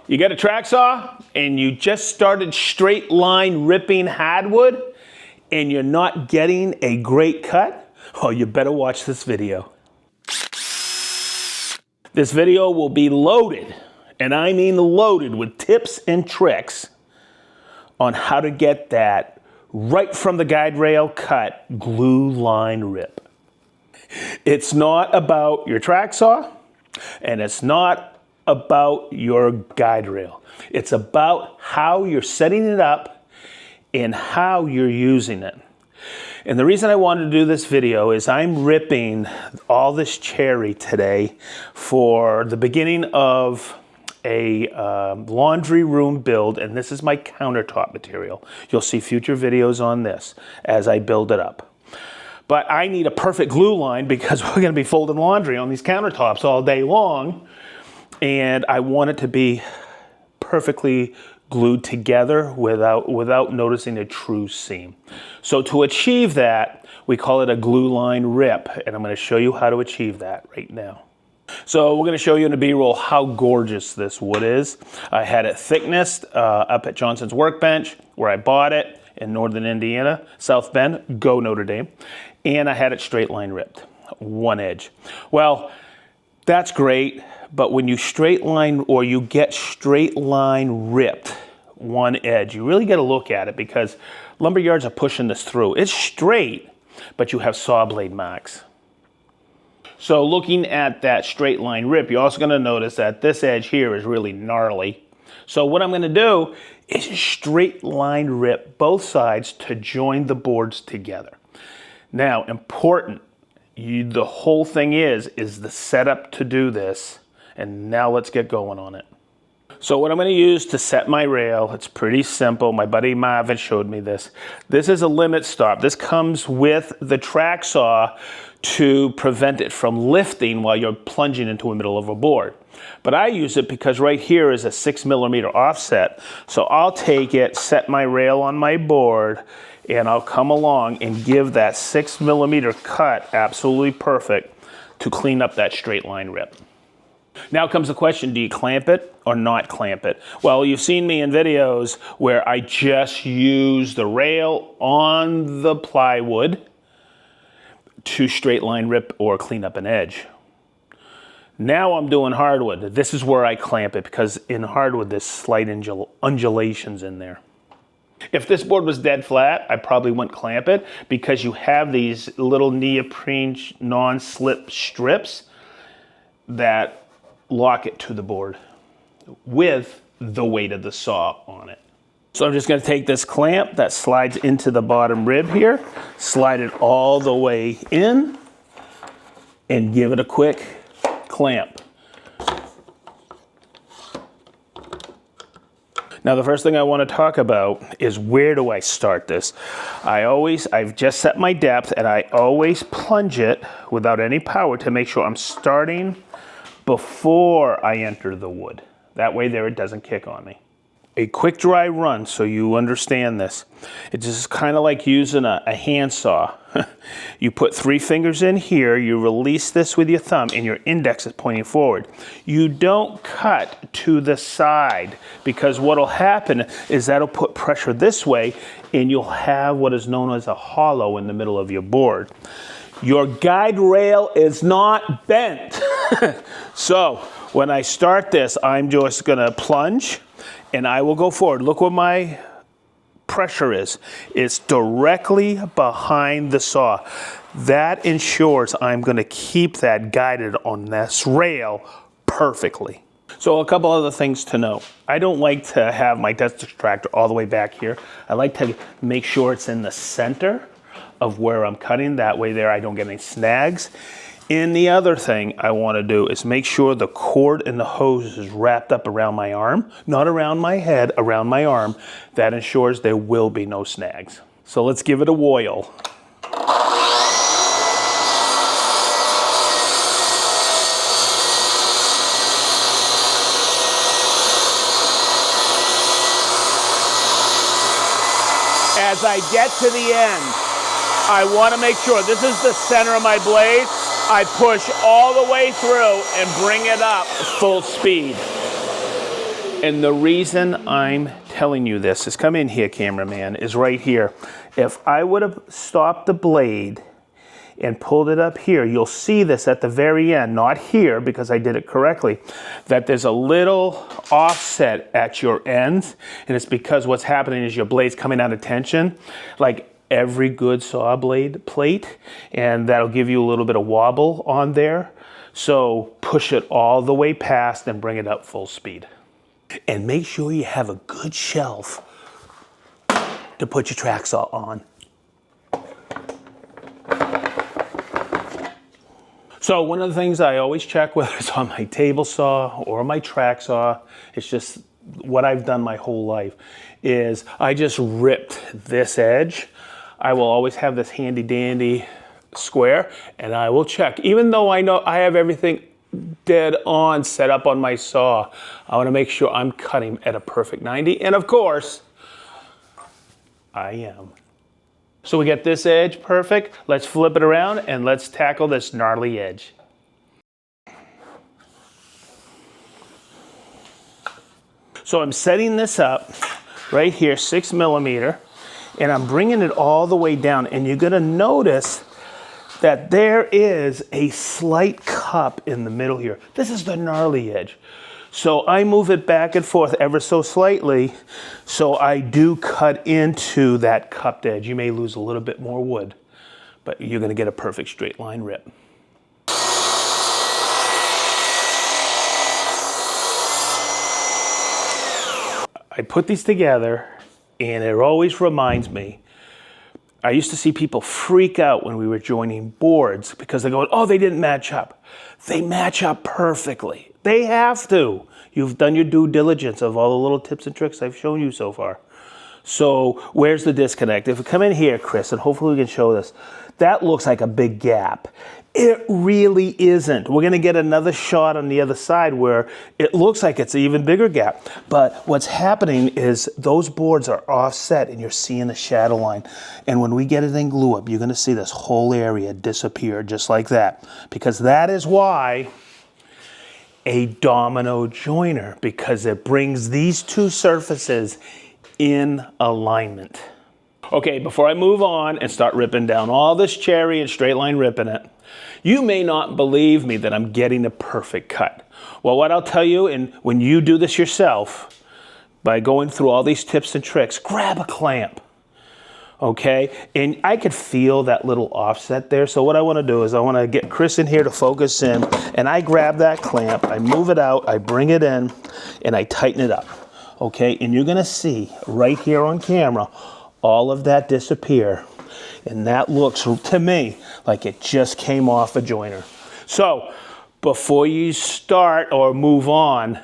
You got a track saw and you just started straight line ripping hardwood and you're not getting a great cut? Oh, you better watch this video. This video will be loaded, and I mean loaded, with tips and tricks on how to get that right from the guide rail cut glue line rip. It's not about your track saw, and it's not about your guide rail. It's about how you're setting it up and how you're using it. And the reason I wanted to do this video is I'm ripping all this cherry today for the beginning of a laundry room build, and this is my countertop material. You'll see future videos on this as I build it up. But I need a perfect glue line because we're going to be folding laundry on these countertops all day long, and I want it to be perfectly glued together without noticing a true seam. So to achieve that, we call it a glue line rip, and I'm going to show you how to achieve that right now. So we're going to show you in a B-roll how gorgeous this wood is. I had it thicknessed up at Johnson's Workbench, where I bought it in northern Indiana, South Bend, go Notre Dame, and I had it straight line ripped, one edge. Well, that's great, but when you straight line or you get straight line ripped one edge, you really got to look at it because lumber yards are pushing this through. It's straight, but you have saw blade marks. So looking at that straight line rip, you're also going to notice that this edge here is really gnarly. So what I'm going to do is straight line rip both sides to join the boards together. Now, important, the whole thing is the setup to do this, and now let's get going on it. So what I'm going to use to set my rail, it's pretty simple. My buddy Marvin showed me this. This is a limit stop. This comes with the track saw to prevent it from lifting while you're plunging into the middle of a board. But I use it because right here is a 6mm offset. So I'll take it, set my rail on my board, and I'll come along and give that 6mm cut absolutely perfect to clean up that straight line rip. Now comes the question, do you clamp it or not clamp it? Well, you've seen me in videos where I just use the rail on the plywood to straight line rip or clean up an edge. Now I'm doing hardwood. This is where I clamp it because in hardwood there's slight undulations in there. If this board was dead flat, I probably wouldn't clamp it because you have these little neoprene non-slip strips that lock it to the board with the weight of the saw on it. So I'm just going to take this clamp that slides into the bottom rib here, slide it all the way in, and give it a quick clamp. Now the first thing I want to talk about is where do I start this? I've just set my depth and I always plunge it without any power to make sure I'm starting before I enter the wood. That way there it doesn't kick on me. A quick dry run so you understand this. It's just kind of like using a handsaw. You put 3 fingers in here, you release this with your thumb and your index is pointing forward. You don't cut to the side because what'll happen is that'll put pressure this way and you'll have what is known as a hollow in the middle of your board. Your guide rail is not bent. So when I start this, I'm just gonna plunge and I will go forward. Look where my pressure is. It's directly behind the saw. That ensures I'm gonna keep that guided on this rail perfectly. So a couple other things to know. I don't like to have my dust extractor all the way back here. I like to make sure it's in the center of where I'm cutting. That way there I don't get any snags. And the other thing I want to do is make sure the cord and the hose is wrapped up around my arm, not around my head, around my arm. That ensures there will be no snags. So let's give it a whirl. As I get to the end, I want to make sure this is the center of my blade. I push all the way through and bring it up full speed. And the reason I'm telling you this is, come in here, cameraman, is right here. If I would have stopped the blade and pulled it up here, you'll see this at the very end, not here because I did it correctly, that there's a little offset at your ends, and it's because what's happening is your blade's coming out of tension, like every good saw blade plate, and that'll give you a little bit of wobble on there. So push it all the way past and bring it up full speed. And make sure you have a good shelf to put your track saw on. So one of the things I always check, whether it's on my table saw or my track saw, it's just what I've done my whole life, is I just ripped this edge. I will always have this handy dandy square, and I will check. Even though I know I have everything dead on set up on my saw, I want to make sure I'm cutting at a perfect 90, and of course, I am. So we get this edge perfect. Let's flip it around and let's tackle this gnarly edge. So I'm setting this up right here, 6 millimeter, and I'm bringing it all the way down, and you're gonna notice that there is a slight cup in the middle here. This is the gnarly edge. So I move it back and forth ever so slightly, so I do cut into that cupped edge. You may lose a little bit more wood, but you're gonna get a perfect straight line rip. I put these together, and it always reminds me, I used to see people freak out when we were joining boards because they go, oh, they didn't match up. They match up perfectly. They have to. You've done your due diligence of all the little tips and tricks I've shown you so far. So where's the disconnect? If we come in here, Chris, and hopefully we can show this, that looks like a big gap. It really isn't. We're gonna get another shot on the other side where it looks like it's an even bigger gap. But what's happening is those boards are offset and you're seeing the shadow line. And when we get it in glue up, you're gonna see this whole area disappear just like that. Because that is why a domino joiner, because it brings these two surfaces in alignment. Okay, before I move on and start ripping down all this cherry and straight line ripping it, you may not believe me that I'm getting a perfect cut. Well, what I'll tell you, and when you do this yourself, by going through all these tips and tricks, grab a clamp, okay? And I could feel that little offset there, so what I wanna do is I wanna get Chris in here to focus in, and I grab that clamp, I move it out, I bring it in, and I tighten it up, okay? And you're gonna see right here on camera, all of that disappear. And that looks, to me, like it just came off a joiner. So, before you start or move on,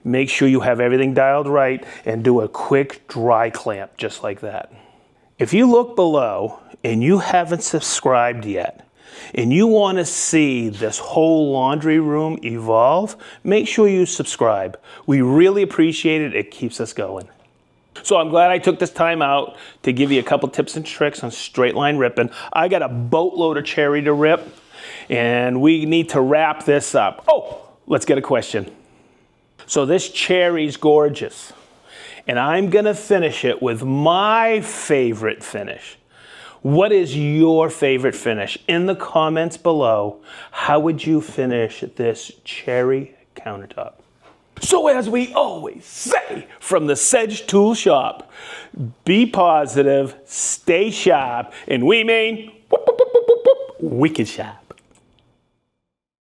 make sure you have everything dialed right and do a quick dry clamp, just like that. If you look below and you haven't subscribed yet, and you want to see this whole laundry room evolve, make sure you subscribe. We really appreciate it. It keeps us going. So I'm glad I took this time out to give you a couple tips and tricks on straight line ripping. I got a boatload of cherry to rip, and we need to wrap this up. Oh, let's get a question. So this cherry's gorgeous, and I'm gonna finish it with my favorite finish. What is your favorite finish? In the comments below, how would you finish this cherry countertop? So as we always say from the SedgeTool shop, be positive, stay sharp, and we mean wicked sharp.